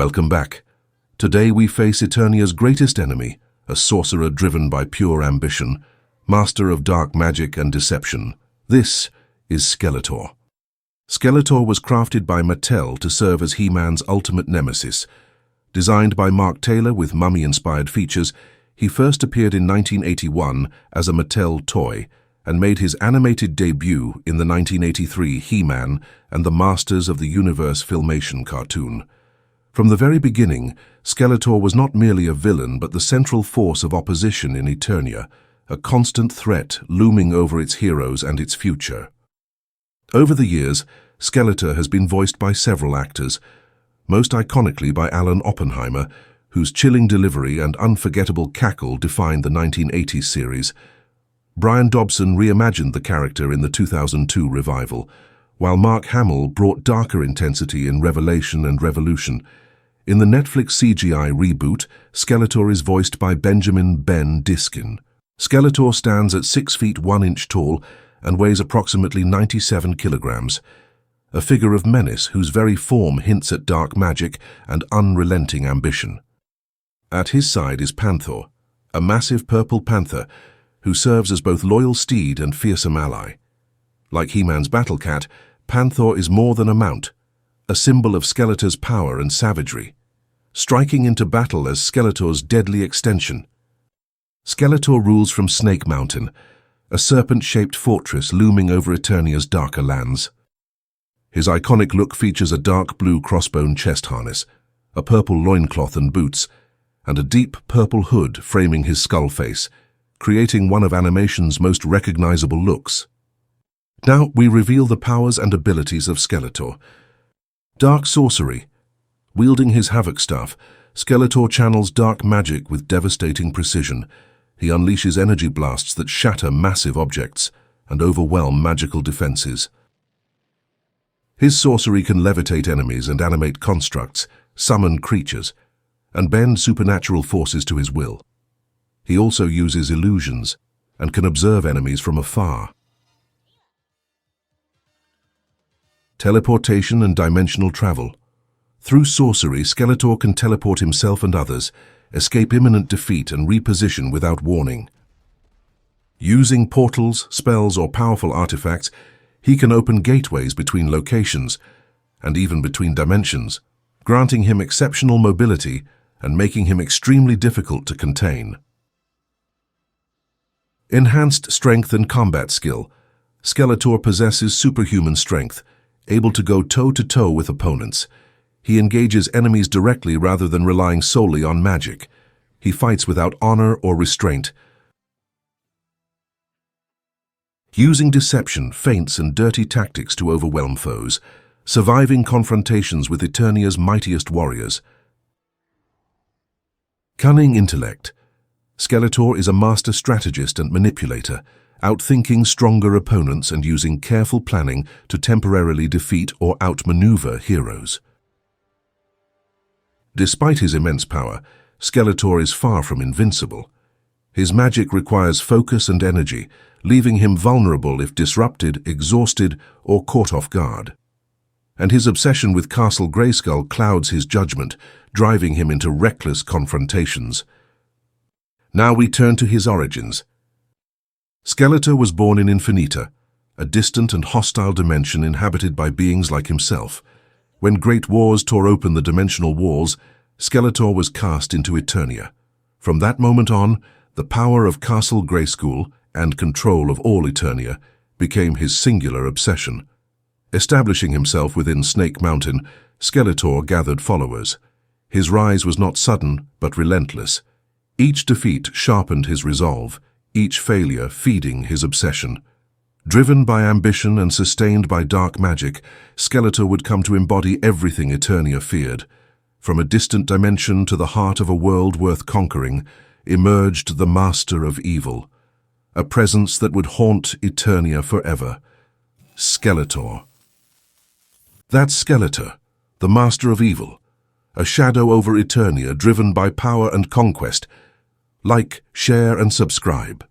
Welcome back. Today we face Eternia's greatest enemy, a sorcerer driven by pure ambition, master of dark magic and deception. This is Skeletor. Skeletor was crafted by Mattel to serve as He-Man's ultimate nemesis. Designed by Mark Taylor with mummy-inspired features, he first appeared in 1981 as a Mattel toy and made his animated debut in the 1983 He-Man and the Masters of the Universe filmation cartoon. From the very beginning, Skeletor was not merely a villain but the central force of opposition in Eternia, a constant threat looming over its heroes and its future. Over the years, Skeletor has been voiced by several actors, most iconically by Alan Oppenheimer, whose chilling delivery and unforgettable cackle defined the 1980s series. Brian Dobson reimagined the character in the 2002 revival, while Mark Hamill brought darker intensity in Revelation and Revolution. In the Netflix CGI reboot, Skeletor is voiced by Benjamin "Ben" Diskin. Skeletor stands at 6 feet 1 inch tall and weighs approximately 97 kilograms, a figure of menace whose very form hints at dark magic and unrelenting ambition. At his side is Panther, a massive purple panther who serves as both loyal steed and fearsome ally. Like He-Man's battle cat, Panther is more than a mount, a symbol of Skeletor's power and savagery, striking into battle as Skeletor's deadly extension. Skeletor rules from Snake Mountain, a serpent-shaped fortress looming over Eternia's darker lands. His iconic look features a dark blue crossbone chest harness, a purple loincloth and boots, and a deep purple hood framing his skull face, creating one of animation's most recognizable looks. Now we reveal the powers and abilities of Skeletor. Dark Sorcery. Wielding his Havoc Staff, Skeletor channels dark magic with devastating precision. He unleashes energy blasts that shatter massive objects and overwhelm magical defenses. His sorcery can levitate enemies and animate constructs, summon creatures, and bend supernatural forces to his will. He also uses illusions and can observe enemies from afar. Teleportation and dimensional travel. Through sorcery, Skeletor can teleport himself and others, escape imminent defeat and reposition without warning. Using portals, spells, or powerful artifacts, he can open gateways between locations and even between dimensions, granting him exceptional mobility and making him extremely difficult to contain. Enhanced strength and combat skill. Skeletor possesses superhuman strength, able to go toe-to-toe with opponents. He engages enemies directly rather than relying solely on magic. He fights without honor or restraint. Using deception, feints, and dirty tactics to overwhelm foes, surviving confrontations with Eternia's mightiest warriors. Cunning intellect. Skeletor is a master strategist and manipulator, outthinking stronger opponents and using careful planning to temporarily defeat or outmaneuver heroes. Despite his immense power, Skeletor is far from invincible. His magic requires focus and energy, leaving him vulnerable if disrupted, exhausted, or caught off guard. And his obsession with Castle Grayskull clouds his judgment, driving him into reckless confrontations. Now we turn to his origins. Skeletor was born in Infinita, a distant and hostile dimension inhabited by beings like himself. When great wars tore open the dimensional walls, Skeletor was cast into Eternia. From that moment on, the power of Castle Grayskull and control of all Eternia became his singular obsession. Establishing himself within Snake Mountain, Skeletor gathered followers. His rise was not sudden, but relentless. Each defeat sharpened his resolve, each failure feeding his obsession. Driven by ambition and sustained by dark magic, Skeletor would come to embody everything Eternia feared. From a distant dimension to the heart of a world worth conquering, emerged the Master of Evil, a presence that would haunt Eternia forever. Skeletor. That's Skeletor, the Master of Evil, a shadow over Eternia driven by power and conquest. Like, share, and subscribe.